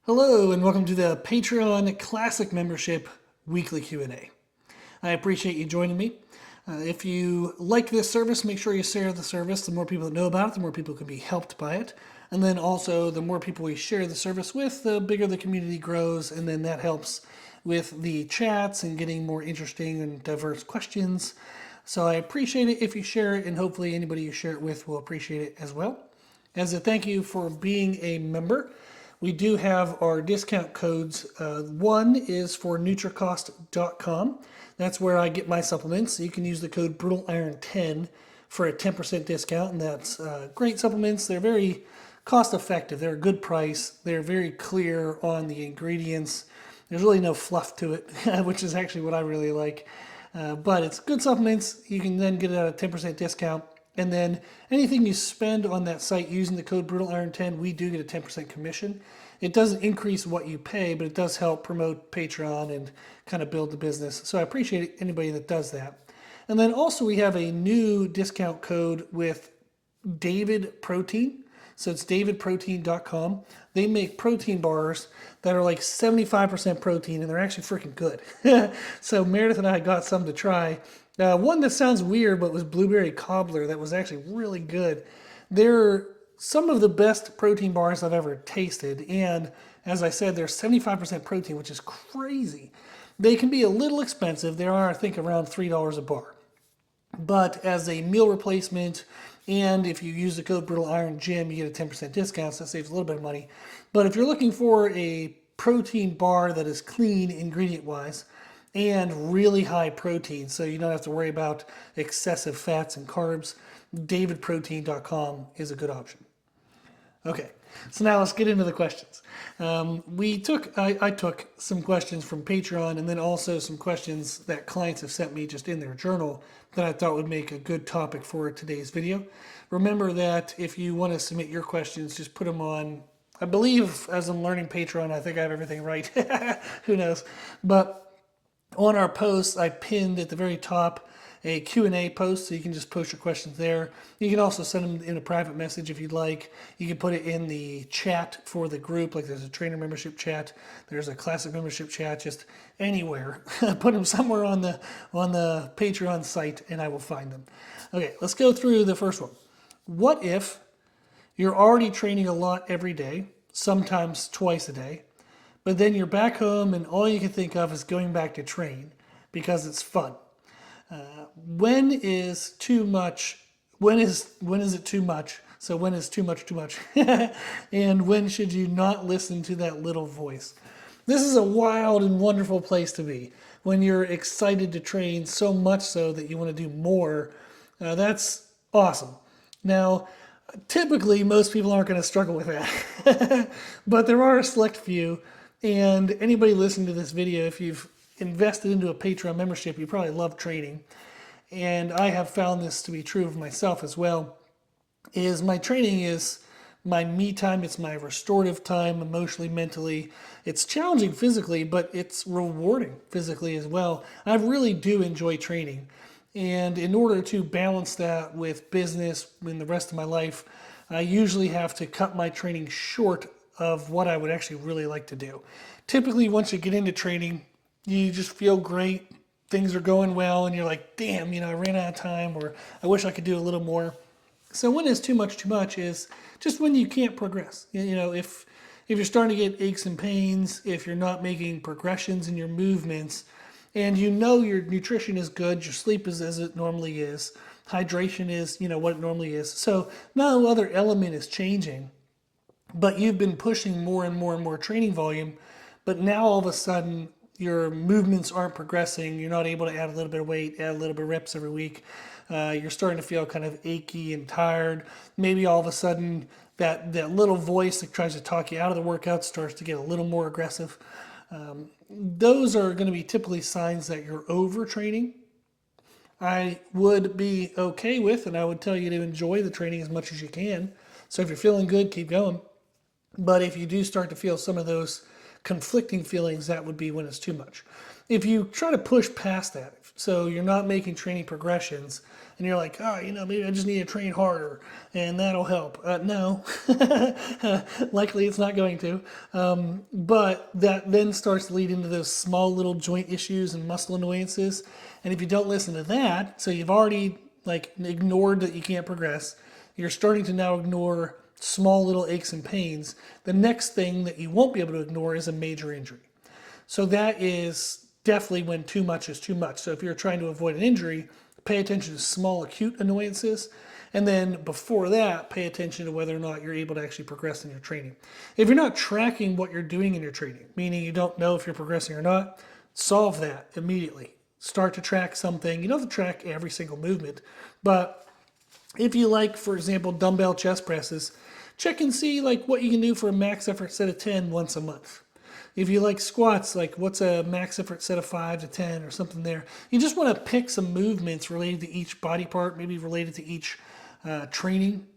Hello and welcome to the Patreon Classic Membership Weekly Q&A. I appreciate you joining me. If you like this service, make sure you share the service. The more people that know about it, the more people can be helped by it. And then also, the more people we share the service with, the bigger the community grows, and then that helps with the chats and getting more interesting and diverse questions. So I appreciate it if you share it, and hopefully anybody you share it with will appreciate it as well. As a thank you for being a member, we do have our discount codes. One is for Nutricost.com. That's where I get my supplements. So you can use the code BrutalIron10 for a 10% discount, and that's great supplements. They're very cost effective. They're a good price. They're very clear on the ingredients. There's really no fluff to it, which is actually what I really like. But it's good supplements. You can then get it at a 10% discount. And then anything you spend on that site using the code BrutalIron10, we do get a 10% commission. It doesn't increase what you pay, but it does help promote Patreon and kind of build the business. So I appreciate anybody that does that. And then also we have a new discount code with David Protein. So it's davidprotein.com. They make protein bars that are like 75% protein, and they're actually freaking good. So Meredith and I got some to try. One that sounds weird, but was blueberry cobbler that was actually really good. They're some of the best protein bars I've ever tasted. And as I said, they're 75% protein, which is crazy. They can be a little expensive. They are, I think, around $3 a bar. But as a meal replacement, and if you use the code BrutalIronGym, you get a 10% discount, so that saves a little bit of money. But if you're looking for a protein bar that is clean ingredient-wise and really high protein, so you don't have to worry about excessive fats and carbs, davidprotein.com is a good option. Okay, so now let's get into the questions. I took some questions from Patreon, and then also some questions that clients have sent me just in their journal that I thought would make a good topic for today's video. Remember that if you want to submit your questions, just put them on. I believe, as I'm learning Patreon, I think I have everything right. Who knows? But on our posts, I pinned at the very top a Q&A post, so you can just post your questions there. You can also send them in a private message if you'd like. You can put it in the chat for the group, like there's a trainer membership chat, there's a classic membership chat, just anywhere. Put them somewhere on the Patreon site and I will find them. Okay, let's go through the first one. What if you're already training a lot every day, sometimes twice a day, but then you're back home and all you can think of is going back to train because it's fun? When is too much? When is it too much? So when is too much too much? And when should you not listen to that little voice? This is a wild and wonderful place to be when you're excited to train so much so that you want to do more. That's awesome. Now, typically most people aren't going to struggle with that, but there are a select few. And anybody listening to this video, if you've invested into a Patreon membership, you probably love training. And I have found this to be true of myself as well, is my training is my me time, it's my restorative time, emotionally, mentally. It's challenging physically, but it's rewarding physically as well. I really do enjoy training. And in order to balance that with business in the rest of my life, I usually have to cut my training short of what I would actually really like to do. Typically, once you get into training, you just feel great, things are going well, and you're like, damn, I ran out of time, or I wish I could do a little more. So when is too much is just when you can't progress. If you're starting to get aches and pains, if you're not making progressions in your movements, and your nutrition is good, your sleep is as it normally is, hydration is, what it normally is. So no other element is changing, but you've been pushing more and more and more training volume, but now all of a sudden your movements aren't progressing, you're not able to add a little bit of weight, add a little bit of reps every week, you're starting to feel kind of achy and tired. Maybe all of a sudden that little voice that tries to talk you out of the workout starts to get a little more aggressive. Those are going to be typically signs that you're overtraining. I would be okay with, and I would tell you to enjoy the training as much as you can. So if you're feeling good, keep going. But if you do start to feel some of those conflicting feelings, that would be when it's too much. If you try to push past that, so you're not making training progressions, and you're like, oh, maybe I just need to train harder, and that'll help. No, likely it's not going to. But that then starts to lead into those small little joint issues and muscle annoyances. And if you don't listen to that, so you've already ignored that you can't progress, you're starting to now ignore small little aches and pains. The next thing that you won't be able to ignore is a major injury. So that is definitely when too much is too much. So if you're trying to avoid an injury, pay attention to small acute annoyances. And then before that, pay attention to whether or not you're able to actually progress in your training. If you're not tracking what you're doing in your training, meaning you don't know if you're progressing or not, solve that immediately. Start to track something. You don't have to track every single movement, but if you like, for example, dumbbell chest presses, check and see what you can do for a max effort set of 10 once a month. If you like squats, what's a max effort set of 5 to 10 or something there. You just want to pick some movements related to each body part, maybe related to each training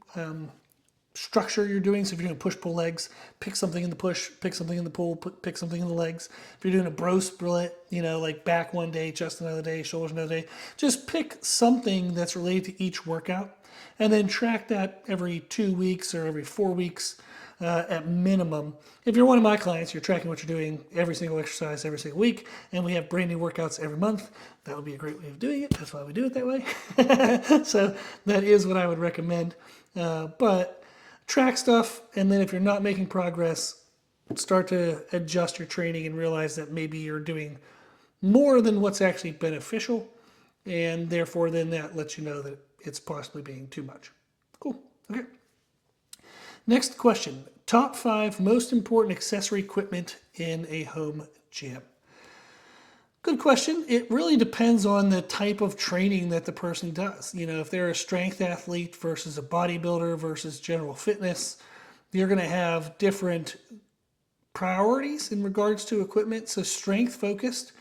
structure you're doing. So if you're doing push-pull legs, pick something in the push, pick something in the pull, pick something in the legs. If you're doing a bro split, back one day, chest another day, shoulders another day, just pick something that's related to each workout and then track that every 2 weeks or every 4 weeks at minimum. If you're one of my clients, you're tracking what you're doing every single exercise every single week, and we have brand new workouts every month. That would be a great way of doing it. That's why we do it that way. So that is what I would recommend. But track stuff, and then if you're not making progress, start to adjust your training and realize that maybe you're doing more than what's actually beneficial, and therefore then that lets you know that it's possibly being too much. Cool. Okay. Next question. Top 5 most important accessory equipment in a home gym. Good question. It really depends on the type of training that the person does. If they're a strength athlete versus a bodybuilder versus general fitness, you're going to have different priorities in regards to equipment. So strength focused,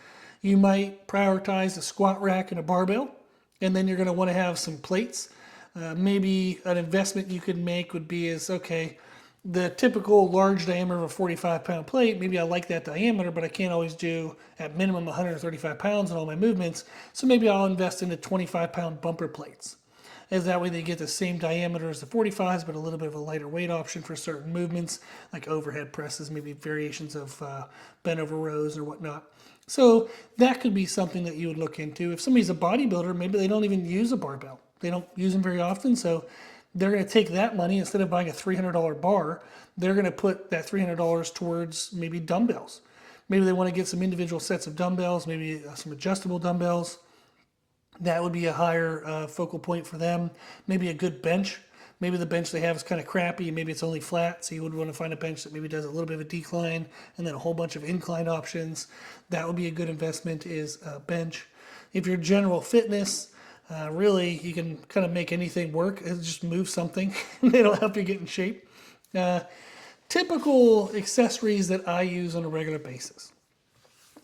you might prioritize a squat rack and a barbell, and then you're going to want to have some plates. Maybe an investment you could make would be the typical large diameter of a 45-pound plate, maybe I like that diameter, but I can't always do at minimum 135 pounds in all my movements, so maybe I'll invest into 25-pound bumper plates. As that way they get the same diameter as the 45s, but a little bit of a lighter weight option for certain movements, like overhead presses, maybe variations of bent over rows or whatnot. So that could be something that you would look into. If somebody's a bodybuilder, maybe they don't even use a barbell. They don't use them very often, so they're going to take that money, instead of buying a $300 bar, they're going to put that $300 towards maybe dumbbells. Maybe they want to get some individual sets of dumbbells, maybe some adjustable dumbbells. That would be a higher focal point for them. Maybe a good bench. Maybe the bench they have is kind of crappy, maybe it's only flat, so you would want to find a bench that maybe does a little bit of a decline and then a whole bunch of incline options. That would be a good investment, is a bench. If you're general fitness, really, you can kind of make anything work. Just move something. It'll help you get in shape. Typical accessories that I use on a regular basis.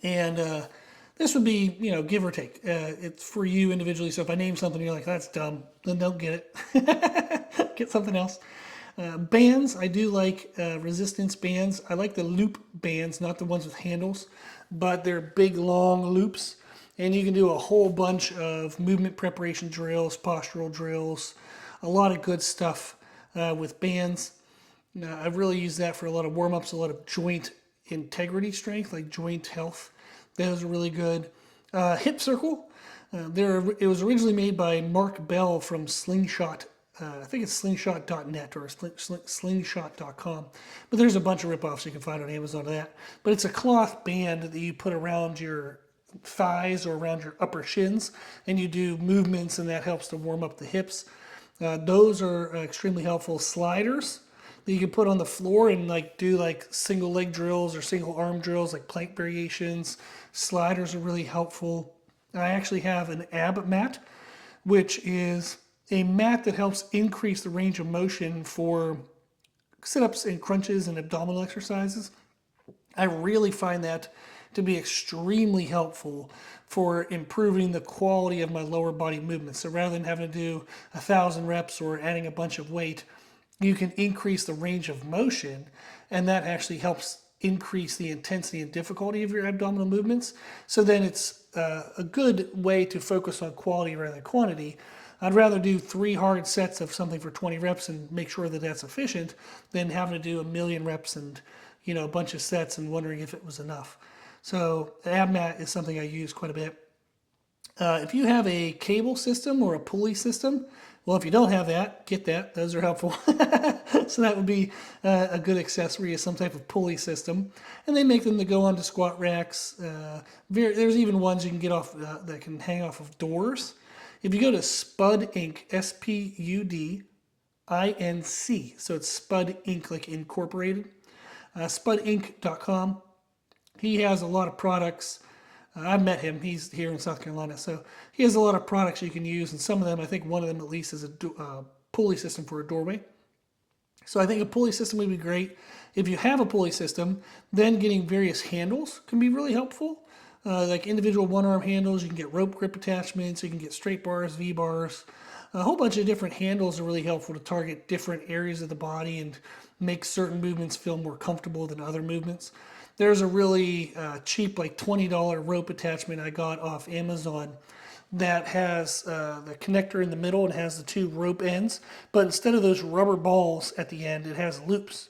And this would be, give or take. It's for you individually. So if I name something, you're like, that's dumb, then don't get it. Get something else. Bands, I do like resistance bands. I like the loop bands, not the ones with handles, but they're big, long loops. And you can do a whole bunch of movement preparation drills, postural drills, a lot of good stuff with bands. I've really used that for a lot of warm-ups, a lot of joint integrity strength, like joint health. Those are really good. Hip Circle, it was originally made by Mark Bell from Slingshot. I think it's slingshot.net or slingshot.com. But there's a bunch of ripoffs you can find on Amazon of that. But it's a cloth band that you put around your thighs or around your upper shins, and you do movements, and that helps to warm up the hips. Those are extremely helpful. Sliders that you can put on the floor and do single leg drills or single arm drills, like plank variations. Sliders are really helpful. I actually have an ab mat, which is a mat that helps increase the range of motion for sit-ups and crunches and abdominal exercises. I really find that to be extremely helpful for improving the quality of my lower body movements. So rather than having to do 1,000 reps or adding a bunch of weight, you can increase the range of motion, and that actually helps increase the intensity and difficulty of your abdominal movements. So then it's a good way to focus on quality rather than quantity. I'd rather do 3 hard sets of something for 20 reps and make sure that that's efficient than having to do a million reps and a bunch of sets and wondering if it was enough. So the AbMat is something I use quite a bit. If you have a cable system or a pulley system, well, if you don't have that, get that. Those are helpful. So that would be a good accessory, is some type of pulley system. And they make them to go onto squat racks. There's even ones you can get off that can hang off of doors. If you go to Spud Inc., SPUDINC, so it's Spud Inc., like incorporated, spudinc.com. He has a lot of products. I've met him. He's here in South Carolina. So he has a lot of products you can use. And some of them, I think one of them at least, is a pulley system for a doorway. So I think a pulley system would be great. If you have a pulley system, then getting various handles can be really helpful. Like individual one-arm handles. You can get rope grip attachments. You can get straight bars, V-bars. A whole bunch of different handles are really helpful to target different areas of the body and make certain movements feel more comfortable than other movements. There's a really cheap, like $20 rope attachment I got off Amazon that has the connector in the middle and has the 2 rope ends. But instead of those rubber balls at the end, it has loops.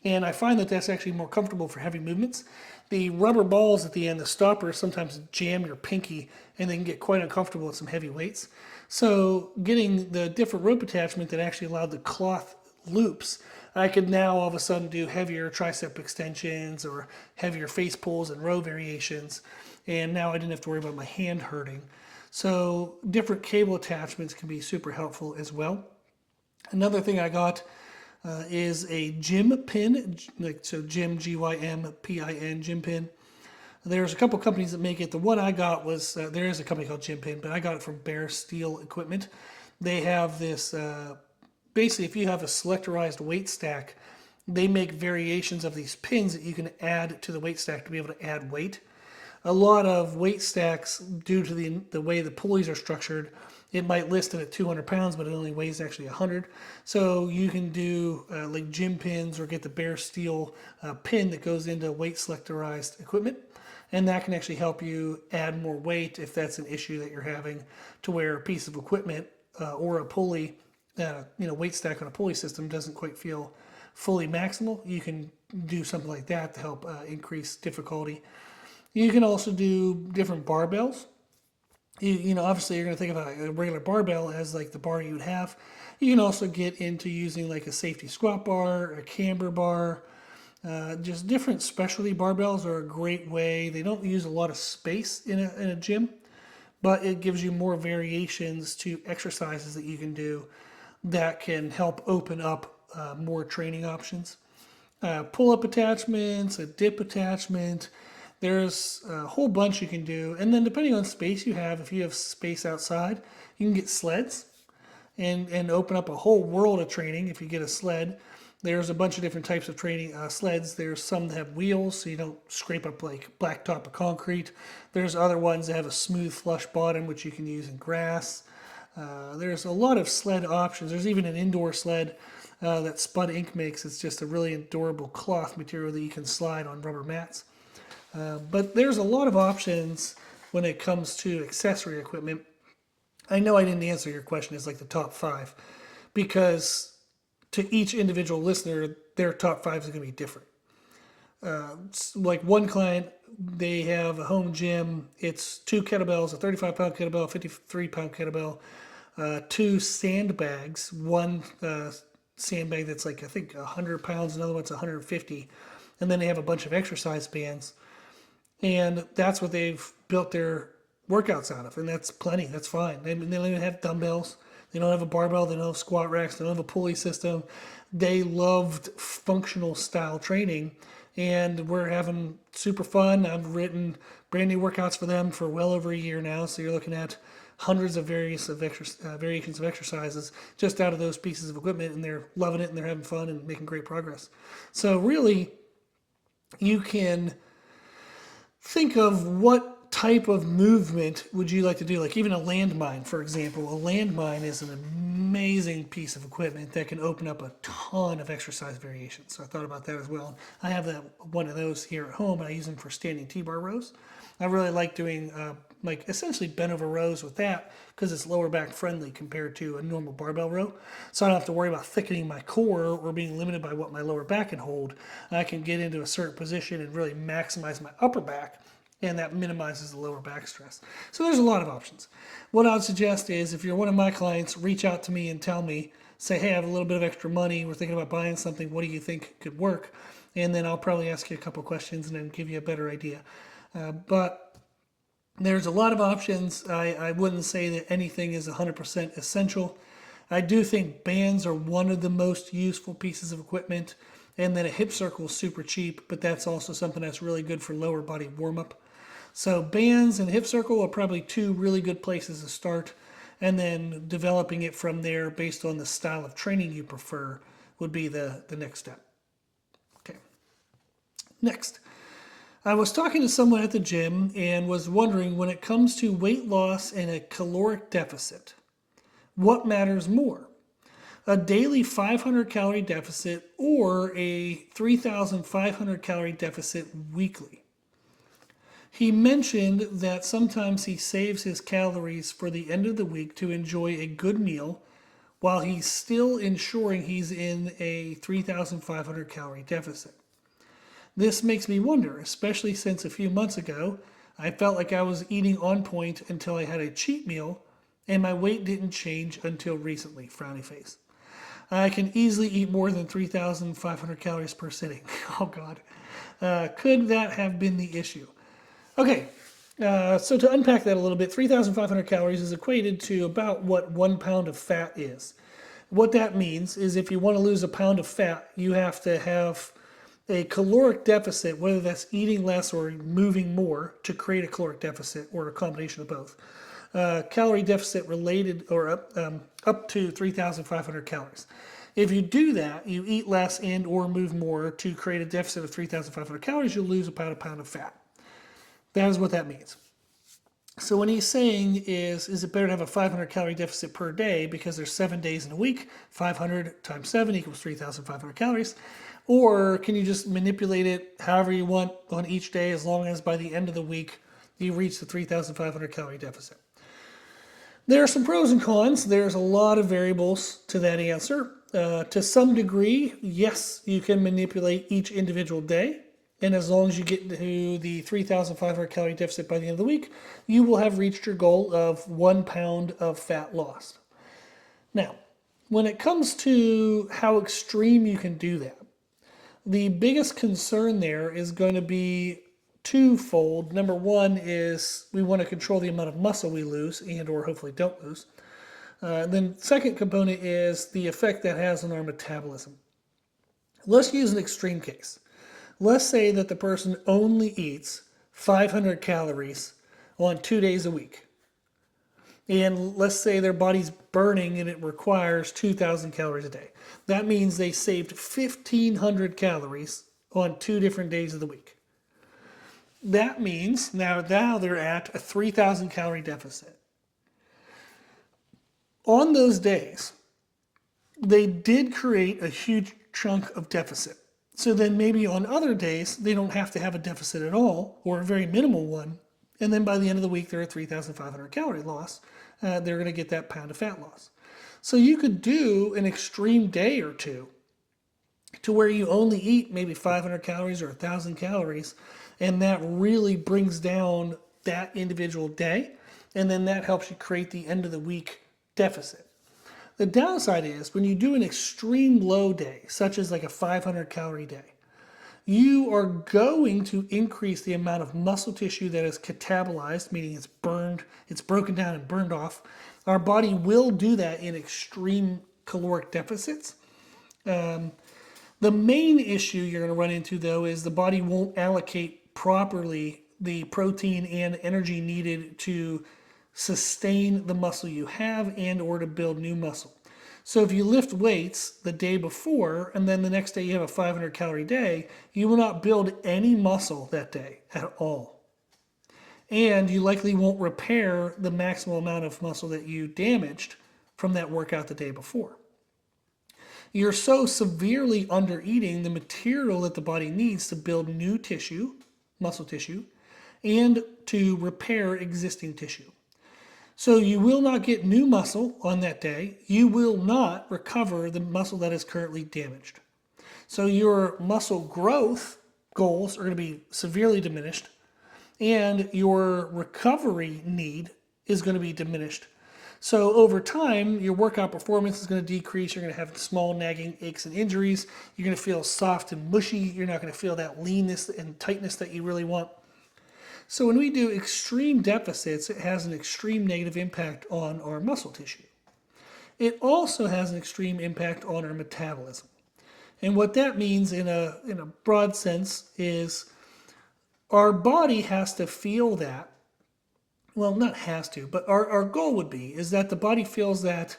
And I find that that's actually more comfortable for heavy movements. The rubber balls at the end, the stoppers, sometimes jam your pinky and they can get quite uncomfortable with some heavy weights. So getting the different rope attachment that actually allowed the cloth loops, I could now all of a sudden do heavier tricep extensions or heavier face pulls and row variations. And now I didn't have to worry about my hand hurting. So different cable attachments can be super helpful as well. Another thing I got is a gym pin, so gym, G-Y-M-P-I-N, gym pin. There's a couple companies that make it. The one I got was, there is a company called Gym Pin, but I got it from Bear Steel Equipment. They have this, basically if you have a selectorized weight stack, they make variations of these pins that you can add to the weight stack to be able to add weight. A lot of weight stacks, due to the way the pulleys are structured, it might list it at 200 pounds, but it only weighs actually 100. So you can do like gym pins or get the Bear Steel pin that goes into weight selectorized equipment. And that can actually help you add more weight if that's an issue that you're having, to where a piece of equipment or a pulley, weight stack on a pulley system doesn't quite feel fully maximal. You can do something like that to help increase difficulty. You can also do different barbells. Obviously you're going to think about a regular barbell as like the bar you would have. You can also get into using like a safety squat bar, a camber bar. Just different specialty barbells are a great way. They don't use a lot of space in a gym, but it gives you more variations to exercises that you can do that can help open up more training options. Pull-up attachments, a dip attachment. There's a whole bunch you can do. And then depending on space you have, if you have space outside, you can get sleds and open up a whole world of training if you get a sled. There's a bunch of different types of training sleds. There's some that have wheels, so you don't scrape up like blacktop or concrete. There's other ones that have a smooth flush bottom, which you can use in grass. There's a lot of sled options. There's even an indoor sled that Spud Inc. makes. It's just a really adorable cloth material that you can slide on rubber mats. But there's a lot of options when it comes to accessory equipment. I know I didn't answer your question as like the top 5, because to each individual listener, their top 5 is going to be different. Like one client, they have a home gym. It's 2 kettlebells, a 35-pound kettlebell, 53-pound kettlebell, 2 sandbags, one sandbag that's like, I think 100 pounds, another one's 150. And then they have a bunch of exercise bands. And that's what they've built their workouts out of. And that's plenty. That's fine. They don't even have dumbbells. They don't have a barbell. They don't have squat racks. They don't have a pulley system. They loved functional style training. And we're having super fun. I've written brand new workouts for them for well over a year now. So you're looking at hundreds of variations of exercises just out of those pieces of equipment. And they're loving it and they're having fun and making great progress. So really, you can think of what type of movement would you like to do? Like even a landmine, for example. A landmine is an amazing piece of equipment that can open up a ton of exercise variations. So I thought about that as well. I have one of those here at home, and I use them for standing T-bar rows. I really like doing like essentially bent over rows with that because it's lower back friendly compared to a normal barbell row. So I don't have to worry about thickening my core or being limited by what my lower back can hold. I can get into a certain position and really maximize my upper back, and that minimizes the lower back stress. So there's a lot of options. What I'd suggest is if you're one of my clients, reach out to me and tell me, say, hey, I have a little bit of extra money. We're thinking about buying something. What do you think could work? And then I'll probably ask you a couple questions and then give you a better idea. But there's a lot of options. I wouldn't say that anything is 100% essential. I do think bands are one of the most useful pieces of equipment, and then a hip circle is super cheap, but that's also something that's really good for lower body warm-up. So bands and hip circle are probably two really good places to start, and then developing it from there based on the style of training you prefer would be the next step. Okay. Next. I was talking to someone at the gym and was wondering, when it comes to weight loss and a caloric deficit, what matters more? A daily 500 calorie deficit or a 3,500 calorie deficit weekly? He mentioned that sometimes he saves his calories for the end of the week to enjoy a good meal while he's still ensuring he's in a 3,500 calorie deficit. This makes me wonder, especially since a few months ago, I felt like I was eating on point until I had a cheat meal, and my weight didn't change until recently, frowny face. I can easily eat more than 3,500 calories per sitting. Oh God. Could that have been the issue? Okay, so to unpack that a little bit, 3,500 calories is equated to about what 1 pound of fat is. What that means is if you want to lose a pound of fat, you have to have a caloric deficit, whether that's eating less or moving more to create a caloric deficit, or a combination of both. Calorie deficit related or up to 3,500 calories. If you do that, you eat less and or move more to create a deficit of 3,500 calories, you'll lose about a pound of fat. That is what that means. So what he's saying is it better to have a 500 calorie deficit per day because there's 7 days in a week, 500 times 7 equals 3,500 calories, or can you just manipulate it however you want on each day as long as by the end of the week you reach the 3,500 calorie deficit? There are some pros and cons. There's a lot of variables to that answer. To some degree, yes, you can manipulate each individual day. And as long as you get to the 3,500 calorie deficit by the end of the week, you will have reached your goal of 1 pound of fat lost. Now, when it comes to how extreme you can do that, the biggest concern there is going to be twofold. Number one is we want to control the amount of muscle we lose and or hopefully don't lose. Then second component is the effect that has on our metabolism. Let's use an extreme case. Let's say that the person only eats 500 calories on 2 days a week. And let's say their body's burning and it requires 2,000 calories a day. That means they saved 1,500 calories on 2 different days of the week. That means now they're at a 3,000 calorie deficit. On those days, they did create a huge chunk of deficit. So then maybe on other days, they don't have to have a deficit at all, or a very minimal one. And then by the end of the week, they're at 3,500 calorie loss. They're going to get that pound of fat loss. So you could do an extreme day or two to where you only eat maybe 500 calories or 1,000 calories, and that really brings down that individual day, and then that helps you create the end of the week deficit. The downside is when you do an extreme low day, such as like a 500 calorie day, you are going to increase the amount of muscle tissue that is catabolized, meaning it's burned, it's broken down and burned off. Our body will do that in extreme caloric deficits. The main issue you're going to run into, though, is the body won't allocate properly the protein and energy needed to sustain the muscle you have and or to build new muscle. So if you lift weights the day before and then the next day you have a 500 calorie day, you will not build any muscle that day at all. and you likely won't repair the maximum amount of muscle that you damaged from that workout the day before. You're so severely under eating the material that the body needs to build new tissue, muscle tissue, and to repair existing tissue. So you will not get new muscle on that day. You will not recover the muscle that is currently damaged. So your muscle growth goals are going to be severely diminished, and your recovery need is going to be diminished. So over time, your workout performance is going to decrease. You're going to have small nagging aches and injuries. You're going to feel soft and mushy. You're not going to feel that leanness and tightness that you really want. So when we do extreme deficits, it has an extreme negative impact on our muscle tissue. It also has an extreme impact on our metabolism. And what that means in a broad sense is our body has to feel that. Well, not has to, but our goal would be is that the body feels that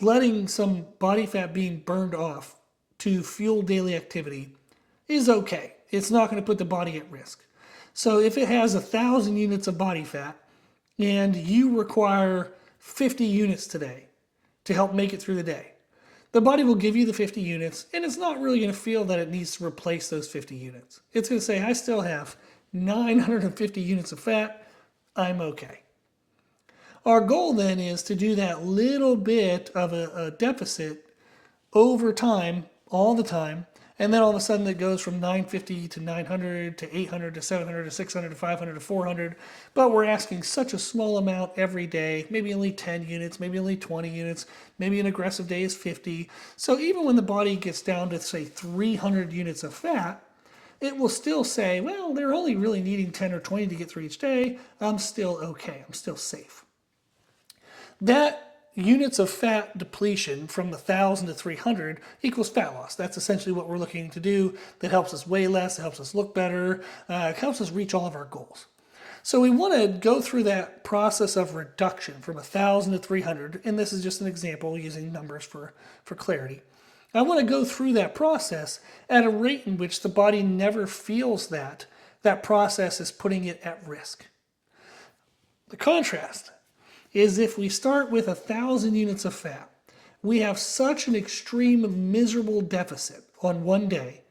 letting some body fat being burned off to fuel daily activity is okay. It's not going to put the body at risk. So if it has 1,000 units of body fat and you require 50 units today to help make it through the day, the body will give you the 50 units, and it's not really going to feel that it needs to replace those 50 units. It's going to say, I still have 950 units of fat. I'm okay. Our goal then is to do that little bit of a deficit over time, all the time, and then all of a sudden it goes from 950 to 900 to 800 to 700 to 600 to 500 to 400, but we're asking such a small amount every day, maybe only 10 units, maybe only 20 units, maybe an aggressive day is 50. So even when the body gets down to say 300 units of fat, it will still say, well, they're only really needing 10 or 20 to get through each day. I'm still okay. I'm still safe. That units of fat depletion from 1,000 to 300 equals fat loss. That's essentially what we're looking to do. That helps us weigh less. It helps us look better. It helps us reach all of our goals. So we want to go through that process of reduction from 1,000 to 300. And this is just an example using numbers for clarity. I want to go through that process at a rate in which the body never feels that process is putting it at risk. The contrast is if we start with 1,000 units of fat, we have such an extreme miserable deficit on one day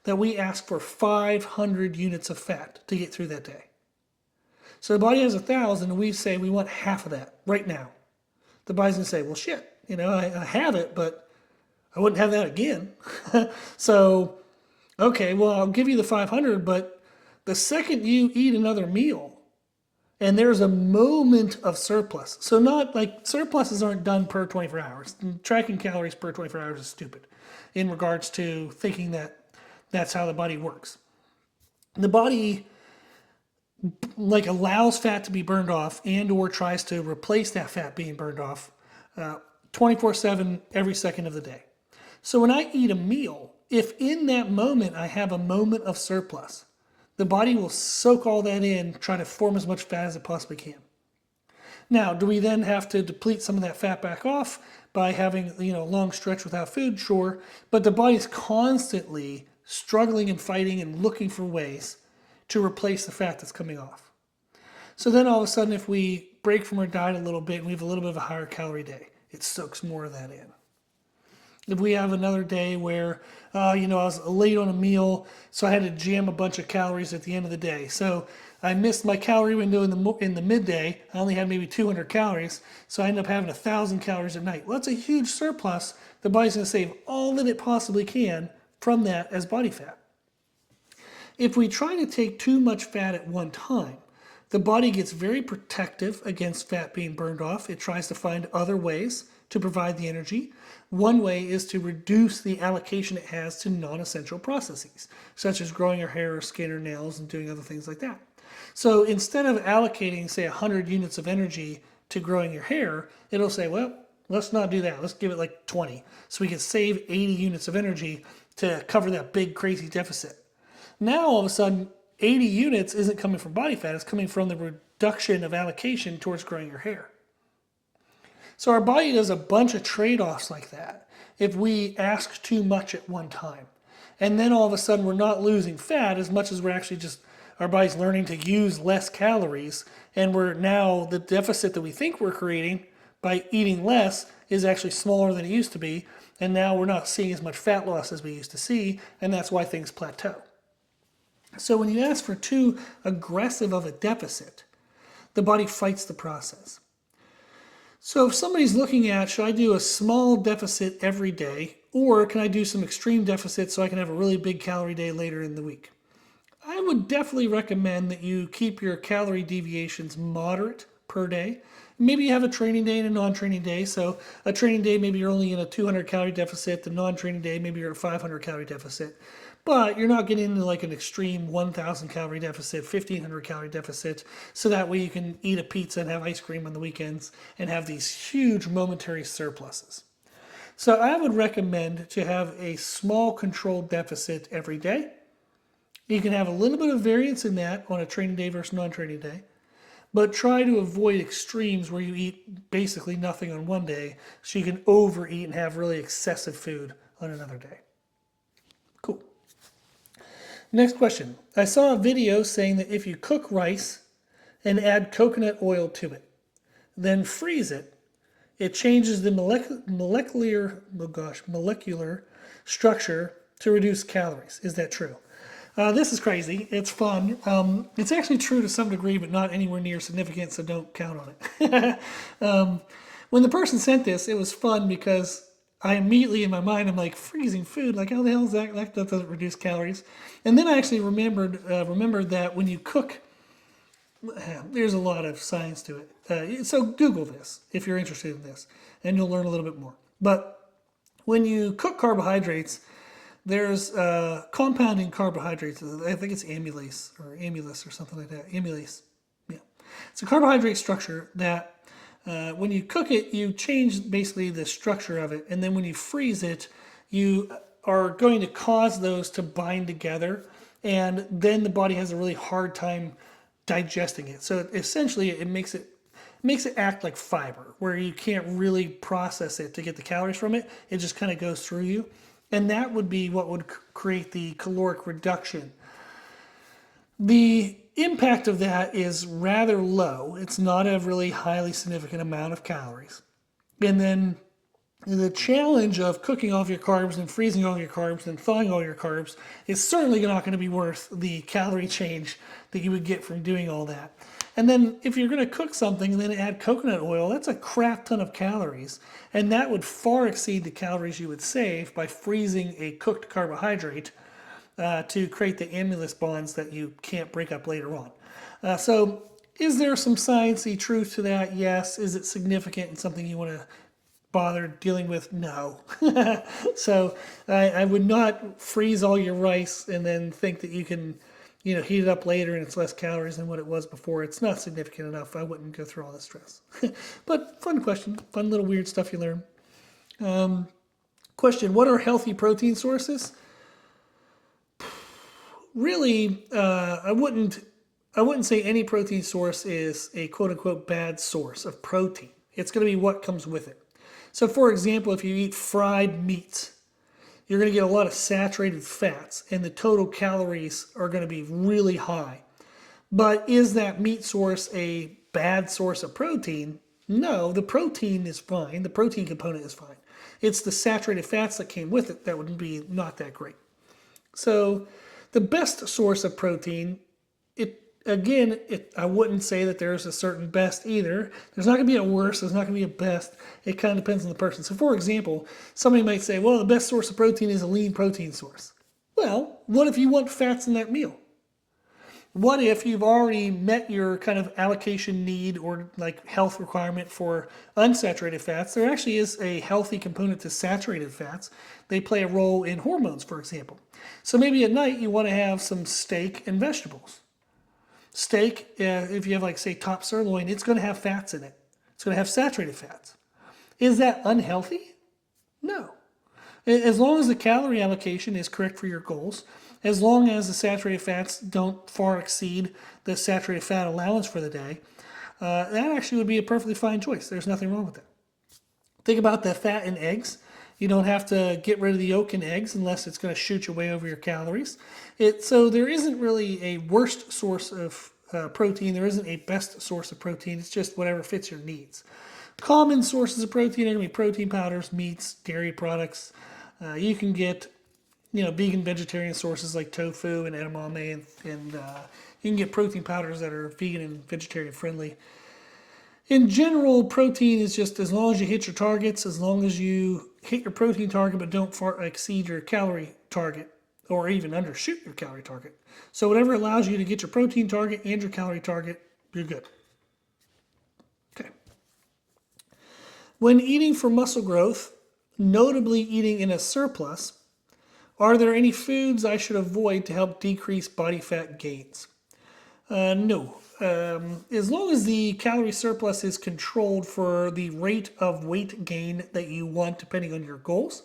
that we ask for 500 units of fat to get through that day. So the body has 1,000 and we say we want half of that right now. The body's going to say, well, shit, I have it, but I wouldn't have that again. So, okay, well, I'll give you the 500, but the second you eat another meal and there's a moment of surplus, so not like surpluses aren't done per 24 hours. Tracking calories per 24 hours is stupid in regards to thinking that that's how the body works. The body allows fat to be burned off and or tries to replace that fat being burned off 24/7 every second of the day. So when I eat a meal, if in that moment I have a moment of surplus, the body will soak all that in, try to form as much fat as it possibly can. Now, do we then have to deplete some of that fat back off by having a long stretch without food? Sure, but the body's constantly struggling and fighting and looking for ways to replace the fat that's coming off. So then all of a sudden, if we break from our diet a little bit and we have a little bit of a higher calorie day, it soaks more of that in. If we have another day where, I was late on a meal, so I had to jam a bunch of calories at the end of the day. So I missed my calorie window in the midday. I only had maybe 200 calories, so I ended up having 1,000 calories at night. Well, that's a huge surplus. The body's going to save all that it possibly can from that as body fat. If we try to take too much fat at one time, the body gets very protective against fat being burned off. It tries to find other ways to provide the energy. One way is to reduce the allocation it has to non-essential processes, such as growing your hair or skin or nails and doing other things like that. So instead of allocating, say, 100 units of energy to growing your hair, it'll say, well, let's not do that. Let's give it like 20. So we can save 80 units of energy to cover that big, crazy deficit. Now, all of a sudden, 80 units isn't coming from body fat. It's coming from the reduction of allocation towards growing your hair. So our body does a bunch of trade-offs like that if we ask too much at one time. and then all of a sudden we're not losing fat as much as we're actually just, our body's learning to use less calories, and we're now, the deficit that we think we're creating by eating less is actually smaller than it used to be, and now we're not seeing as much fat loss as we used to see, and that's why things plateau. So when you ask for too aggressive of a deficit, the body fights the process. So if somebody's looking at, should I do a small deficit every day, or can I do some extreme deficits so I can have a really big calorie day later in the week? I would definitely recommend that you keep your calorie deviations moderate per day. Maybe you have a training day and a non-training day. So a training day, maybe you're only in a 200 calorie deficit. The non-training day, maybe you're at a 500 calorie deficit. But you're not getting into like an extreme 1,000 calorie deficit, 1,500 calorie deficit, so that way you can eat a pizza and have ice cream on the weekends and have these huge momentary surpluses. So I would recommend to have a small controlled deficit every day. You can have a little bit of variance in that on a training day versus non-training day, but try to avoid extremes where you eat basically nothing on one day so you can overeat and have really excessive food on another day. Cool. Next question. I saw a video saying that if you cook rice and add coconut oil to it, then freeze it, it changes the molecular structure to reduce calories. Is that true? This is crazy. It's fun. It's actually true to some degree, but not anywhere near significant, so don't count on it. When the person sent this, it was fun because I immediately in my mind, I'm like, freezing food, like how the hell is that? That doesn't reduce calories. And then I actually remembered that when you cook, there's a lot of science to it. So Google this if you're interested in this, and you'll learn a little bit more. But when you cook carbohydrates, there's compounding carbohydrates. I think it's amylase or something like that. Amylase. Yeah. It's a carbohydrate structure that when you cook it, you change basically the structure of it. And then when you freeze it, you are going to cause those to bind together. And then the body has a really hard time digesting it. So essentially it makes it act like fiber, where you can't really process it to get the calories from it. It just kind of goes through you. And that would be what would create the caloric reduction. The impact of that is rather low. It's not a really highly significant amount of calories. And then the challenge of cooking all of your carbs and freezing all your carbs and thawing all your carbs is certainly not going to be worth the calorie change that you would get from doing all that. And then if you're going to cook something and then add coconut oil, that's a crap ton of calories. And that would far exceed the calories you would save by freezing a cooked carbohydrate to create the amylase bonds that you can't break up later on. So is there some sciencey truth to that? Yes. Is it significant and something you want to bother dealing with? No. So I would not freeze all your rice and then think that you can heat it up later and it's less calories than what it was before. It's not significant enough. I wouldn't go through all this stress. But fun question. Fun little weird stuff you learn. Question, what are healthy protein sources? Really, I wouldn't say any protein source is a quote-unquote bad source of protein. It's going to be what comes with it. So for example, if you eat fried meats, you're going to get a lot of saturated fats, and the total calories are going to be really high. But is that meat source a bad source of protein? No, the protein is fine. The protein component is fine. It's the saturated fats that came with it that would be not that great. So the best source of protein, I wouldn't say that there's a certain best either. There's not going to be a worst. There's not going to be a best. It kind of depends on the person. So for example, somebody might say, well, the best source of protein is a lean protein source. Well, what if you want fats in that meal? What if you've already met your kind of allocation need or like health requirement for unsaturated fats? There actually is a healthy component to saturated fats. They play a role in hormones, for example. So maybe at night you want to have some steak and vegetables. Steak, if you have like say top sirloin, it's going to have fats in it. It's going to have saturated fats. Is that unhealthy? No. As long as the calorie allocation is correct for your goals, as long as the saturated fats don't far exceed the saturated fat allowance for the day, that actually would be a perfectly fine choice. There's nothing wrong with that. Think about the fat in eggs. You don't have to get rid of the yolk and eggs unless it's going to shoot you way over your calories. So there isn't really a worst source of protein. There isn't a best source of protein. It's just whatever fits your needs. Common sources of protein are going to be protein powders, meats, dairy products. You can get, vegan, vegetarian sources like tofu and edamame, and you can get protein powders that are vegan and vegetarian friendly. In general, protein is just as long as you hit your targets, as long as you hit your protein target but don't far exceed your calorie target or even undershoot your calorie target. So whatever allows you to get your protein target and your calorie target, you're good. Okay. When eating for muscle growth, notably eating in a surplus, are there any foods I should avoid to help decrease body fat gains? No. As long as the calorie surplus is controlled for the rate of weight gain that you want, depending on your goals,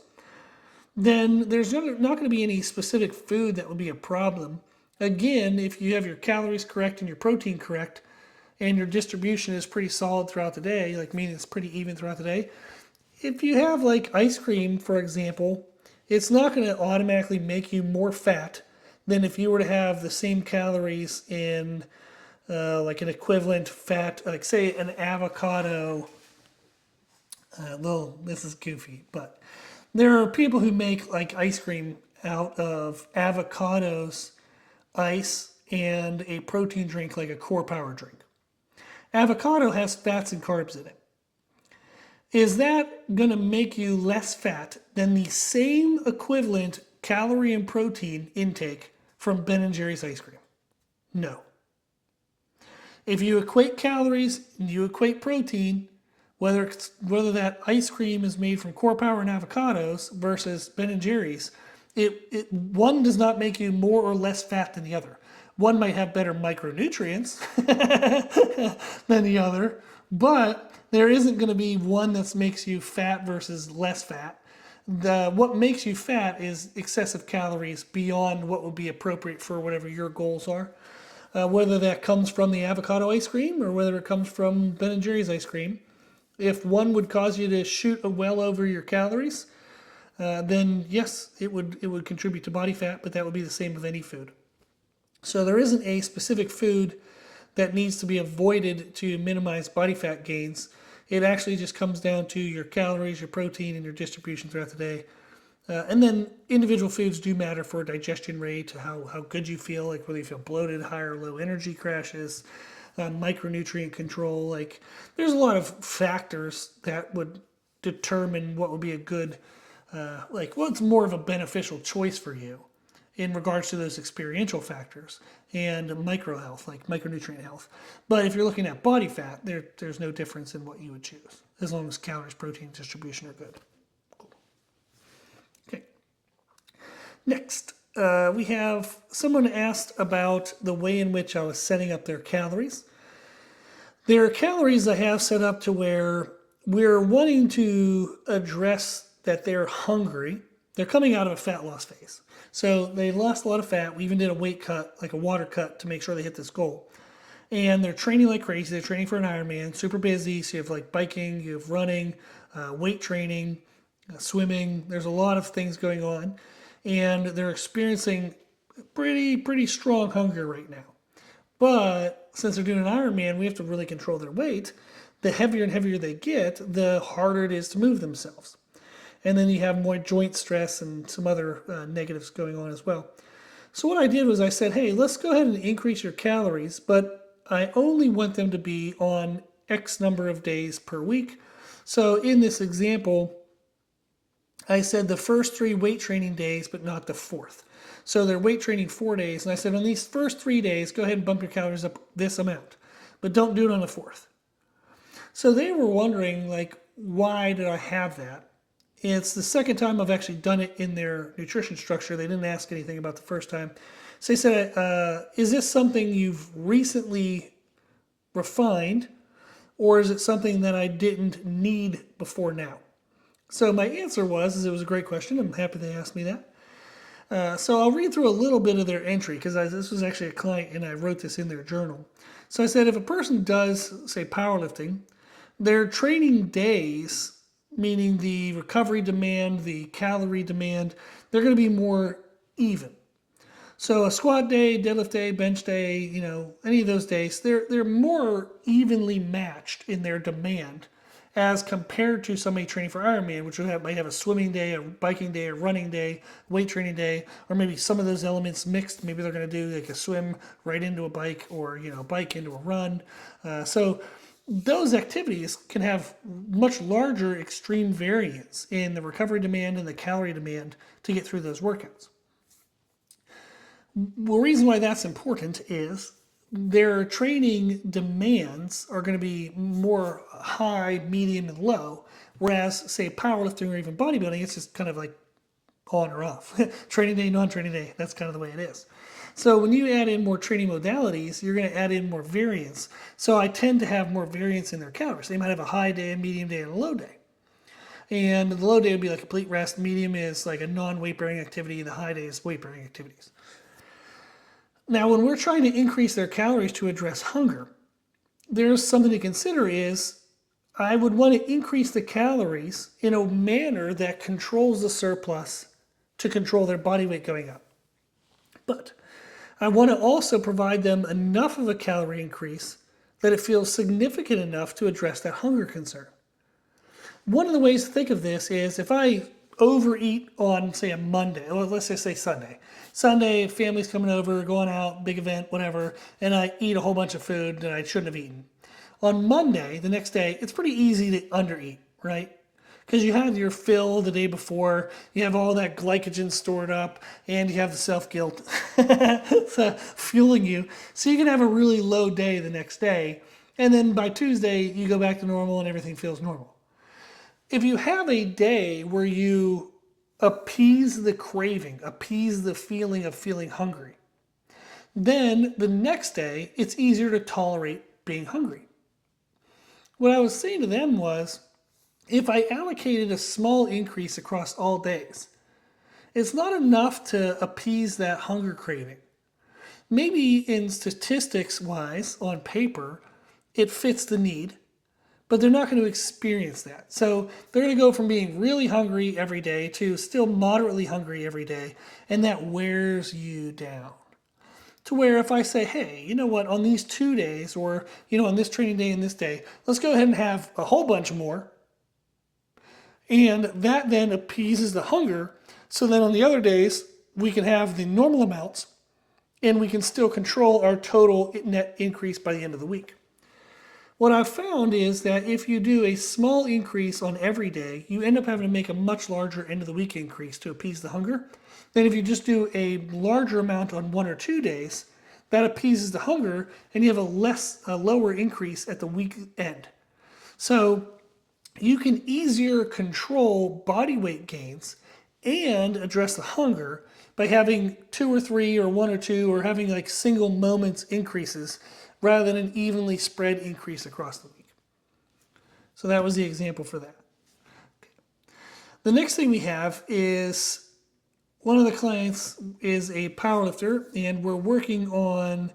then there's not going to be any specific food that would be a problem. Again, if you have your calories correct and your protein correct, and your distribution is pretty solid throughout the day, like meaning it's pretty even throughout the day, if you have like ice cream, for example, it's not going to automatically make you more fat than if you were to have the same calories in like an equivalent fat, like say an avocado. This is goofy, but there are people who make like ice cream out of avocados, ice, and a protein drink like a Core Power drink. Avocado has fats and carbs in it. Is that going to make you less fat than the same equivalent calorie and protein intake from Ben & Jerry's ice cream? No. If you equate calories and you equate protein, whether that ice cream is made from Core Power and avocados versus Ben & Jerry's, one does not make you more or less fat than the other. One might have better micronutrients than the other, but there isn't going to be one that makes you fat versus less fat. What makes you fat is excessive calories beyond what would be appropriate for whatever your goals are. Whether that comes from the avocado ice cream or whether it comes from Ben & Jerry's ice cream. If one would cause you to shoot well over your calories, then yes, it would contribute to body fat, but that would be the same with any food. So there isn't a specific food that needs to be avoided to minimize body fat gains. It actually just comes down to your calories, your protein, and your distribution throughout the day. And then individual foods do matter for digestion rate, how good you feel, like whether you feel bloated, high or low energy crashes, micronutrient control. Like there's a lot of factors that would determine what would be a good, what's more of a beneficial choice for you in regards to those experiential factors and micro health, like micronutrient health. But if you're looking at body fat, there's no difference in what you would choose, as long as calories, protein, distribution are good. Cool. Okay. Next, we have someone asked about the way in which I was setting up their calories. There are calories I have set up to where we're wanting to address that they're hungry. They're coming out of a fat loss phase. So they lost a lot of fat. We even did a weight cut, like a water cut, to make sure they hit this goal. And they're training like crazy. They're training for an Ironman, super busy. So you have like biking, you have running, weight training, swimming. There's a lot of things going on. And they're experiencing pretty strong hunger right now. But since they're doing an Ironman, we have to really control their weight. The heavier and heavier they get, the harder it is to move themselves. And then you have more joint stress and some other negatives going on as well. So what I did was I said, hey, let's go ahead and increase your calories, but I only want them to be on X number of days per week. So in this example, I said the first 3 weight training days, but not the 4th. So they're weight training 4 days, and I said on these first 3 days, go ahead and bump your calories up this amount, but don't do it on the 4th. So they were wondering, like, why did I have that? It's the second time I've actually done it in their nutrition structure. They didn't ask anything about the first time. So they said, is this something you've recently refined, or is it something that I didn't need before now? So my answer was, it was a great question. I'm happy they asked me that. So I'll read through a little bit of their entry, because this was actually a client and I wrote this in their journal. So I said, if a person does, say, powerlifting, their training days meaning the recovery demand, the calorie demand, they're going to be more even. So a squat day, deadlift day, bench day, any of those days, they're more evenly matched in their demand as compared to somebody training for Ironman, which might have a swimming day, a biking day, a running day, weight training day, or maybe some of those elements mixed. Maybe they're going to do like a swim right into a bike, or bike into a run. So those activities can have much larger extreme variance in the recovery demand and the calorie demand to get through those workouts. The reason why that's important is their training demands are going to be more high, medium, and low, whereas, say, powerlifting or even bodybuilding, it's just kind of like on or off. Training day, non-training day, that's kind of the way it is. So when you add in more training modalities, you're going to add in more variance. So I tend to have more variance in their calories. They might have a high day, a medium day, and a low day. And the low day would be like complete rest. Medium is like a non-weight bearing activity. The high day is weight bearing activities. Now, when we're trying to increase their calories to address hunger, there's something to consider is I would want to increase the calories in a manner that controls the surplus to control their body weight going up. But I want to also provide them enough of a calorie increase that it feels significant enough to address that hunger concern. One of the ways to think of this is if I overeat on, say, a Monday, or let's just say Sunday. Sunday, family's coming over, going out, big event, whatever, and I eat a whole bunch of food that I shouldn't have eaten. On Monday, the next day, it's pretty easy to undereat, right? Because you had your fill the day before, you have all that glycogen stored up, and you have the self-guilt fueling you. So you can have a really low day the next day, and then by Tuesday, you go back to normal and everything feels normal. If you have a day where you appease the craving, appease the feeling of feeling hungry, then the next day it's easier to tolerate being hungry. What I was saying to them was, if I allocated a small increase across all days, it's not enough to appease that hunger craving. Maybe in statistics wise, on paper, it fits the need, but they're not going to experience that. So they're going to go from being really hungry every day to still moderately hungry every day, and that wears you down. To where if I say, hey, you know what, on these 2 days, or on this training day and this day, let's go ahead and have a whole bunch more, and that then appeases the hunger, so then on the other days, we can have the normal amounts, and we can still control our total net increase by the end of the week. What I've found is that if you do a small increase on every day, you end up having to make a much larger end of the week increase to appease the hunger. Then if you just do a larger amount on 1 or 2 days, that appeases the hunger, and you have a lower increase at the week end. So you can easier control body weight gains and address the hunger by having 2 or 3 or 1 or 2, or having like single moments increases rather than an evenly spread increase across the week. So that was the example for that. Okay. The next thing we have is one of the clients is a powerlifter, and we're working on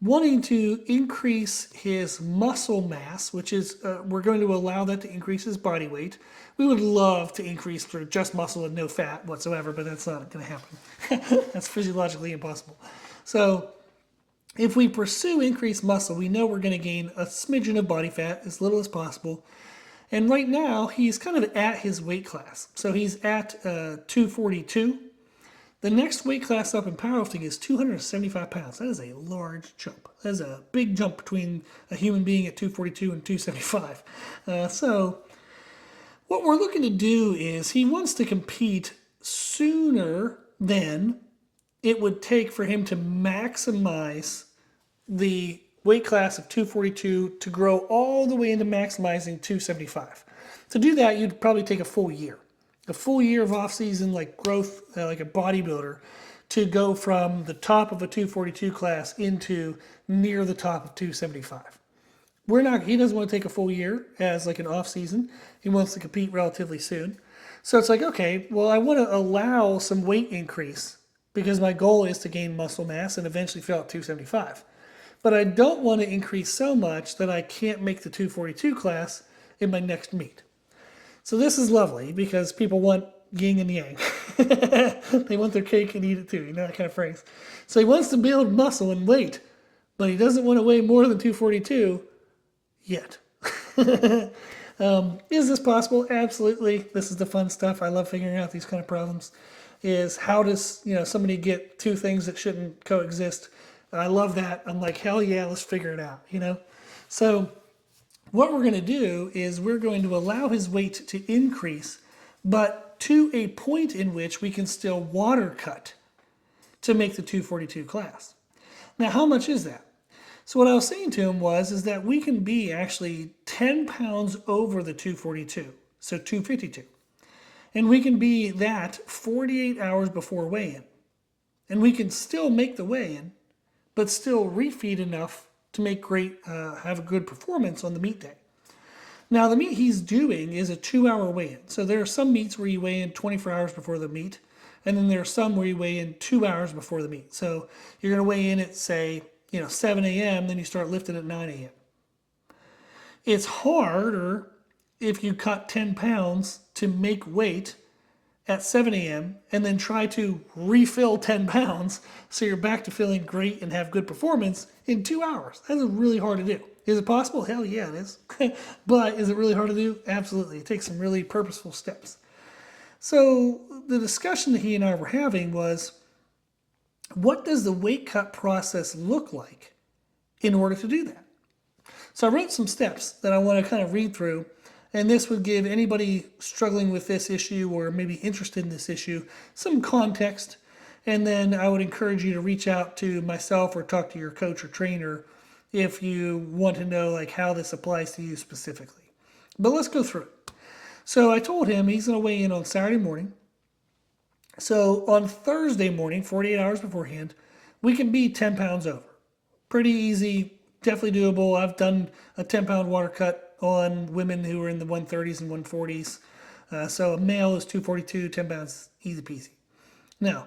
wanting to increase his muscle mass, which is, we're going to allow that to increase his body weight. We would love to increase for just muscle and no fat whatsoever, but that's not going to happen. That's physiologically impossible. So if we pursue increased muscle, we know we're going to gain a smidgen of body fat, as little as possible. And right now, he's kind of at his weight class. So he's at 242. The next weight class up in powerlifting is 275 pounds. That is a large jump. That is a big jump between a human being at 242 and 275. So what we're looking to do is he wants to compete sooner than it would take for him to maximize the weight class of 242 to grow all the way into maximizing 275. To do that, you'd probably take a full year of off-season like growth, like a bodybuilder, to go from the top of a 242 class into near the top of 275. He doesn't want to take a full year as like an off-season. He wants to compete relatively soon. So it's like, okay, well, I want to allow some weight increase because my goal is to gain muscle mass and eventually fill out 275. But I don't want to increase so much that I can't make the 242 class in my next meet. So this is lovely because people want yin and yang. They want their cake and eat it too, that kind of phrase. So he wants to build muscle and weight, but he doesn't want to weigh more than 242 yet. Is this possible? Absolutely. This is the fun stuff. I love figuring out these kind of problems. Is how does somebody get two things that shouldn't coexist? I love that. I'm like, hell yeah, let's figure it out. So what we're going to do is we're going to allow his weight to increase, but to a point in which we can still water cut to make the 242 class. Now, how much is that? So what I was saying to him is that we can be actually 10 pounds over the 242, so 252. And we can be that 48 hours before weigh-in. And we can still make the weigh-in, but still refeed enough to make have a good performance on the meet day. Now, the meet he's doing is a 2-hour weigh-in. So there are some meets where you weigh in 24 hours before the meet, and then there are some where you weigh in 2 hours before the meet. So you're going to weigh in at, say, 7 a.m., then you start lifting at 9 a.m. It's harder if you cut 10 pounds to make weight at 7 a.m. and then try to refill 10 pounds so you're back to feeling great and have good performance in 2 hours. That's really hard to do. Is it possible? Hell yeah, it is. But is it really hard to do? Absolutely. It takes some really purposeful steps. So the discussion that he and I were having was, what does the weight cut process look like in order to do that? So I wrote some steps that I want to kind of read through, and this would give anybody struggling with this issue or maybe interested in this issue some context. And then I would encourage you to reach out to myself or talk to your coach or trainer if you want to know how this applies to you specifically. But let's go through it. So I told him he's going to weigh in on Saturday morning. So on Thursday morning, 48 hours beforehand, we can be 10 pounds over. Pretty easy, definitely doable. I've done a 10-pound water cut on women who are in the 130s and 140s. So a male is 242, 10 pounds, easy peasy. Now,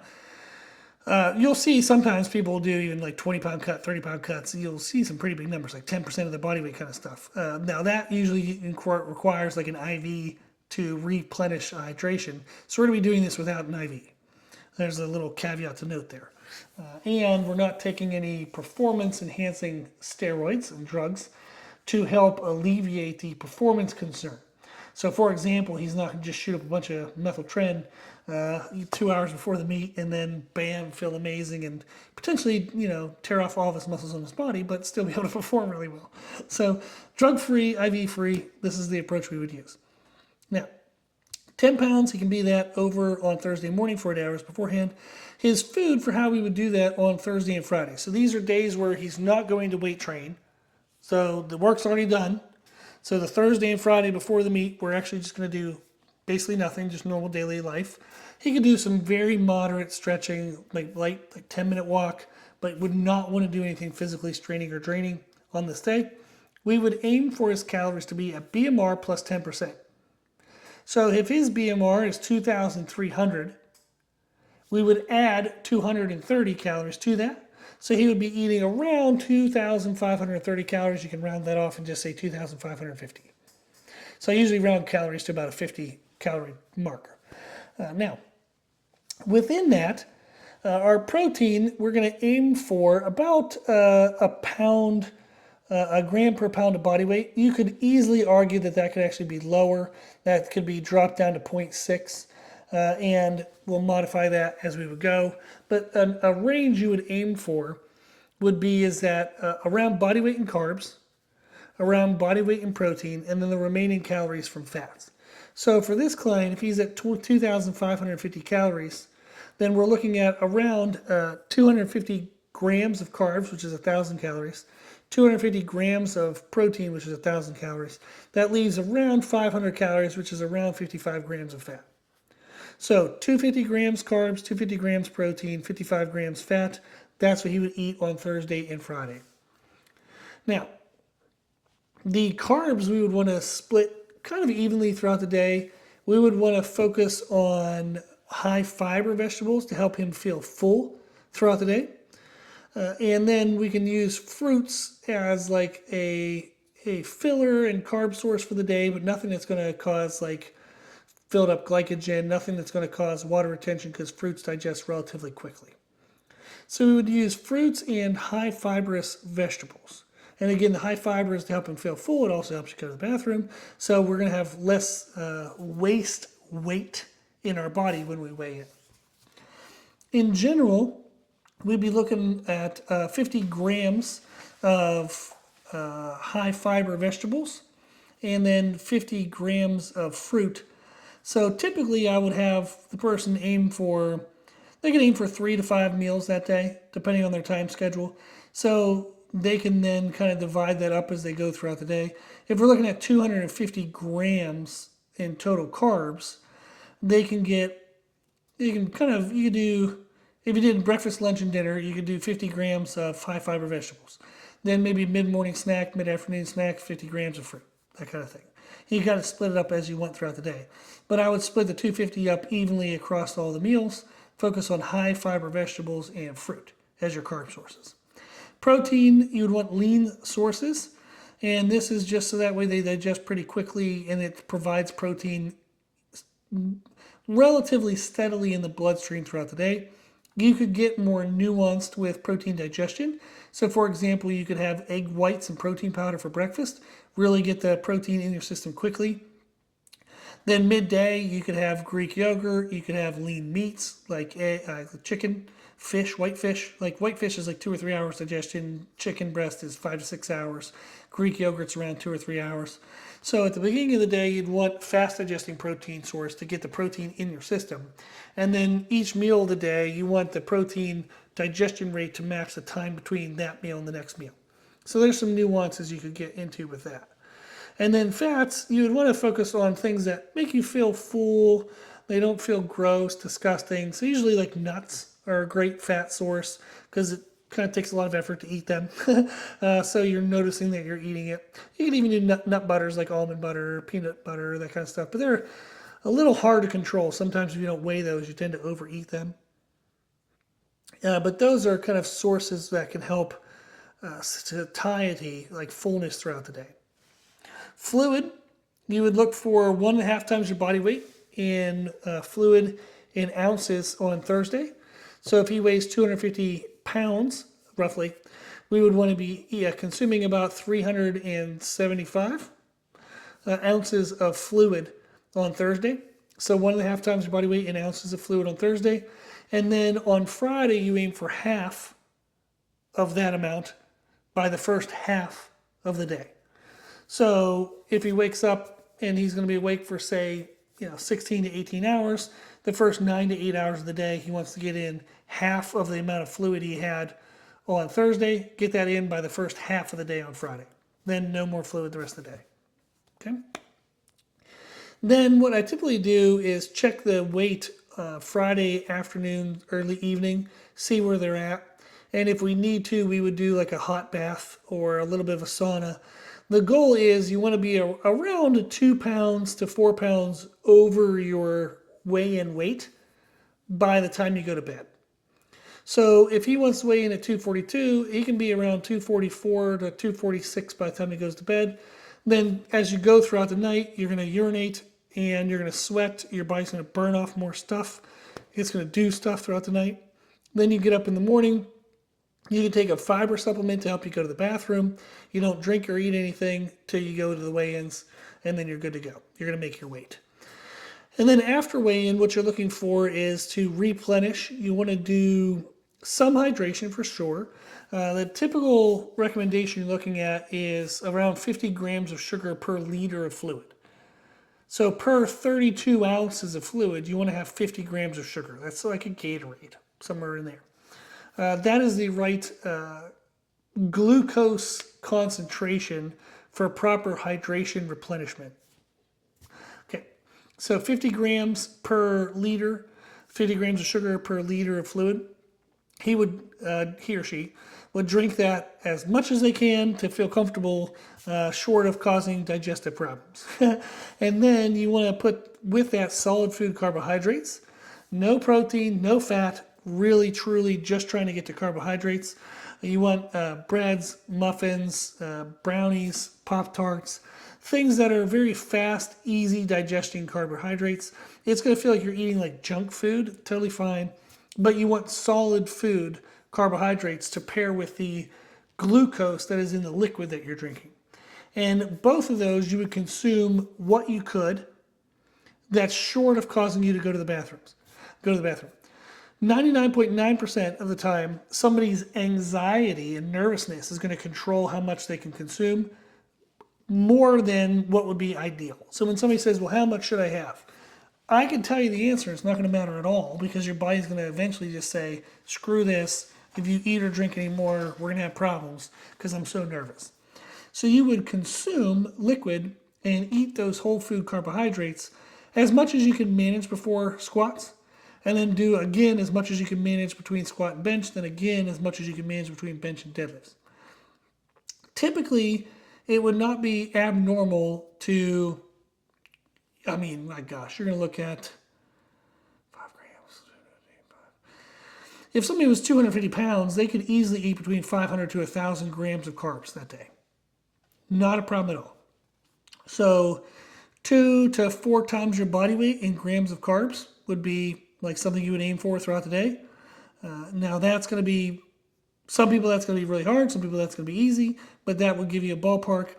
you'll see sometimes people do even 20-pound cut, 30-pound cuts. You'll see some pretty big numbers, like 10% of the body weight kind of stuff. Now that usually requires an IV to replenish hydration. So we're going to be doing this without an IV. There's a little caveat to note there. And we're not taking any performance-enhancing steroids and drugs to help alleviate the performance concern. So for example, he's not going to just shoot up a bunch of methyltren 2 hours before the meet and then bam, feel amazing and potentially, tear off all of his muscles on his body, but still be able to perform really well. So drug-free, IV-free, this is the approach we would use. Now, 10 pounds, he can be that over on Thursday morning, 48 hours beforehand. His food for how we would do that on Thursday and Friday. So these are days where he's not going to weight train. So the work's already done. So the Thursday and Friday before the meet, we're actually just going to do basically nothing, just normal daily life. He could do some very moderate stretching, light, 10-minute walk, but would not want to do anything physically straining or draining on this day. We would aim for his calories to be at BMR plus 10%. So if his BMR is 2,300, we would add 230 calories to that. So he would be eating around 2,530 calories. You can round that off and just say 2,550. So I usually round calories to about a 50 calorie marker. Now, within that, our protein, we're going to aim for about a gram per pound of body weight. You could easily argue that could actually be lower. That could be dropped down to 0.6. And we'll modify that as we would go. But a range you would aim for would be around body weight in carbs, around body weight in protein, and then the remaining calories from fats. So for this client, if he's at 2,550 calories, then we're looking at around 250 grams of carbs, which is 1,000 calories, 250 grams of protein, which is 1,000 calories. That leaves around 500 calories, which is around 55 grams of fat. So 250 grams carbs, 250 grams protein, 55 grams fat. That's what he would eat on Thursday and Friday. Now, the carbs we would want to split kind of evenly throughout the day. We would want to focus on high fiber vegetables to help him feel full throughout the day. And then we can use fruits as a filler and carb source for the day, but nothing that's going to cause filled up glycogen, nothing that's going to cause water retention because fruits digest relatively quickly. So we would use fruits and high fibrous vegetables. And again, the high fiber is to help them feel full. It also helps you go to the bathroom. So we're going to have less waste weight in our body when we weigh in. In general, we'd be looking at 50 grams of high fiber vegetables and then 50 grams of fruit. So typically I would have the person they can aim for 3 to 5 meals that day, depending on their time schedule. So they can then kind of divide that up as they go throughout the day. If we're looking at 250 grams in total carbs, you could do, if you did breakfast, lunch, and dinner, you could do 50 grams of high fiber vegetables. Then maybe mid-morning snack, mid-afternoon snack, 50 grams of fruit, that kind of thing. You got to split it up as you went throughout the day. But I would split the 250 up evenly across all the meals, focus on high fiber vegetables and fruit as your carb sources. Protein, you would want lean sources, and this is just so that way they digest pretty quickly and it provides protein relatively steadily in the bloodstream throughout the day. You could get more nuanced with protein digestion. So for example, you could have egg whites and protein powder for breakfast, really get the protein in your system quickly. Then midday, you could have Greek yogurt, you could have lean meats like chicken, fish, whitefish. Like whitefish is like 2 or 3 hours digestion, chicken breast is 5 to 6 hours, Greek yogurt's around 2 or 3 hours. So at the beginning of the day, you'd want fast digesting protein source to get the protein in your system. And then each meal of the day, you want the protein digestion rate to match the time between that meal and the next meal. So there's some nuances you could get into with that. And then fats, you would want to focus on things that make you feel full. They don't feel gross, disgusting. So usually like nuts are a great fat source because it kind of takes a lot of effort to eat them. So you're noticing that you're eating it. You can even do nut butters like almond butter, peanut butter, that kind of stuff. But they're a little hard to control. Sometimes if you don't weigh those, you tend to overeat them. But those are kind of sources that can help satiety, like fullness throughout the day. Fluid, you would look for 1.5 times your body weight in fluid in ounces on Thursday. So if he weighs 250 pounds, roughly, we would want to be consuming about 375 ounces of fluid on Thursday. So 1.5 times your body weight in ounces of fluid on Thursday. And then on Friday, you aim for half of that amount by the first half of the day. So if he wakes up and he's going to be awake for, say, 16 to 18 hours, the first 9 to 8 hours of the day, he wants to get in half of the amount of fluid he had on Thursday, get that in by the first half of the day on Friday. Then no more fluid the rest of the day. Okay? Then what I typically do is check the weight Friday afternoon, early evening, see where they're at. And if we need to, we would do like a hot bath or a little bit of a sauna. The goal is you want to be around 2 pounds to 4 pounds over your weigh-in weight by the time you go to bed. So if he wants to weigh in at 242, he can be around 244 to 246 by the time he goes to bed. Then as you go throughout the night, you're going to urinate and you're going to sweat. Your body's going to burn off more stuff. It's going to do stuff throughout the night. Then you get up in the morning. You can take a fiber supplement to help you go to the bathroom. You don't drink or eat anything till you go to the weigh-ins, and then you're good to go. You're going to make your weight. And then after weigh-in, what you're looking for is to replenish. You want to do some hydration for sure. The typical recommendation you're looking at is around 50 grams of sugar per liter of fluid. So per 32 ounces of fluid, you want to have 50 grams of sugar. That's like a Gatorade, somewhere in there. That is the right glucose concentration for proper hydration replenishment. Okay, so 50 grams per liter, 50 grams of sugar per liter of fluid. He or she would drink that as much as they can to feel comfortable, short of causing digestive problems. And then you want to put with that solid food carbohydrates, no protein, no fat, really, truly just trying to get to carbohydrates. You want breads, muffins, brownies, Pop-Tarts, things that are very fast, easy digestion carbohydrates. It's going to feel like you're eating like junk food, totally fine. But you want solid food carbohydrates to pair with the glucose that is in the liquid that you're drinking. And both of those you would consume what you could that's short of causing you to go to the bathroom. 99.9% of the time, somebody's anxiety and nervousness is going to control how much they can consume more than what would be ideal. So when somebody says, well, how much should I have? I can tell you the answer. It's not going to matter at all because your body's going to eventually just say, screw this. If you eat or drink anymore, we're going to have problems because I'm so nervous. So you would consume liquid and eat those whole food carbohydrates as much as you can manage before squats, and then do again as much as you can manage between squat and bench, then again as much as you can manage between bench and deadlifts. Typically, it would not be abnormal to, I mean, my gosh, you're going to look at 5 grams. If somebody was 250 pounds, they could easily eat between 500 to 1,000 grams of carbs that day. Not a problem at all. So 2 to 4 times your body weight in grams of carbs would be like something you would aim for throughout the day. Now that's going to be, some people that's going to be really hard, some people that's going to be easy, but that would give you a ballpark.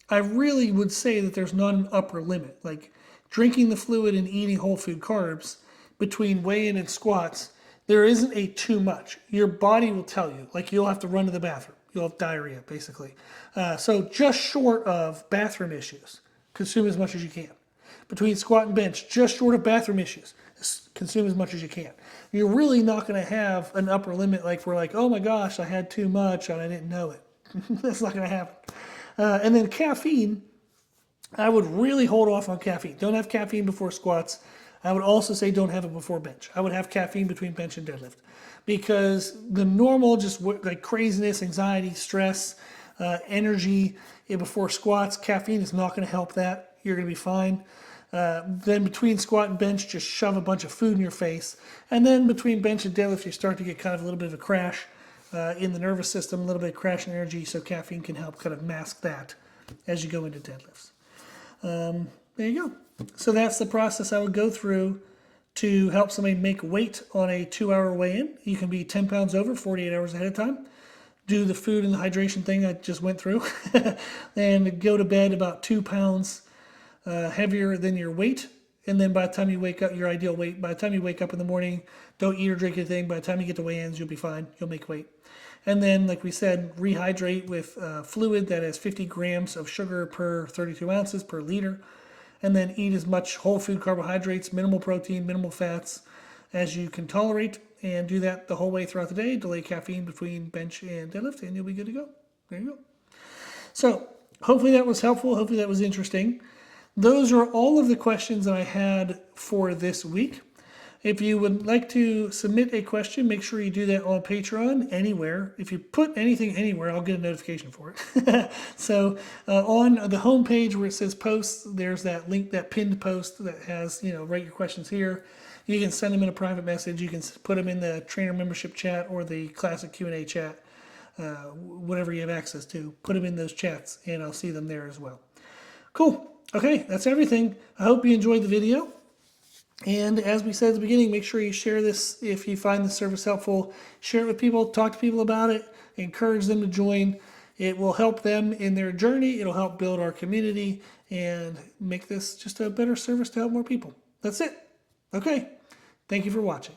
I really would say that there's not an upper limit. Like drinking the fluid and eating whole food carbs between weigh-in and squats, there isn't a too much. Your body will tell you, like you'll have to run to the bathroom. You'll have diarrhea, basically. So just short of bathroom issues, consume as much as you can. Between squat and bench, just short of bathroom issues, consume as much as you can. You're really not going to have an upper limit like we're like, oh my gosh, I had too much and I didn't know it. That's not going to happen. And then caffeine, I would really hold off on caffeine. Don't have caffeine before squats. I would also say don't have it before bench. I would have caffeine between bench and deadlift because the normal just like craziness, anxiety, stress, energy before squats, caffeine is not going to help that. You're going to be fine. Then between squat and bench, just shove a bunch of food in your face. And then between bench and deadlift, you start to get kind of a little bit of a crash in the nervous system, a little bit of crash in energy. So caffeine can help kind of mask that as you go into deadlifts. There you go. So that's the process I would go through to help somebody make weight on a 2-hour weigh-in. You can be 10 pounds over 48 hours ahead of time. Do the food and the hydration thing I just went through. And go to bed about 2 pounds heavier than your weight. And then by the time you wake up, your ideal weight, by the time you wake up in the morning, don't eat or drink anything. By the time you get to weigh-ins, you'll be fine. You'll make weight. And then, like we said, rehydrate with fluid that has 50 grams of sugar per 32 ounces per liter. And then eat as much whole food carbohydrates, minimal protein, minimal fats as you can tolerate. And do that the whole way throughout the day. Delay caffeine between bench and deadlift, and you'll be good to go. There you go. So hopefully that was helpful. Hopefully that was interesting. Those are all of the questions that I had for this week. If you would like to submit a question, make sure you do that on Patreon, anywhere. If you put anything anywhere, I'll get a notification for it. So on the home page where it says posts, there's that link, that pinned post that has, write your questions here. You can send them in a private message. You can put them in the trainer membership chat or the classic Q&A chat, whatever you have access to. Put them in those chats, and I'll see them there as well. Cool. Okay, that's everything. I hope you enjoyed the video. And as we said at the beginning, make sure you share this if you find the service helpful. Share it with people, talk to people about it, encourage them to join. It will help them in their journey. It'll help build our community and make this just a better service to help more people. That's it. Okay. Thank you for watching.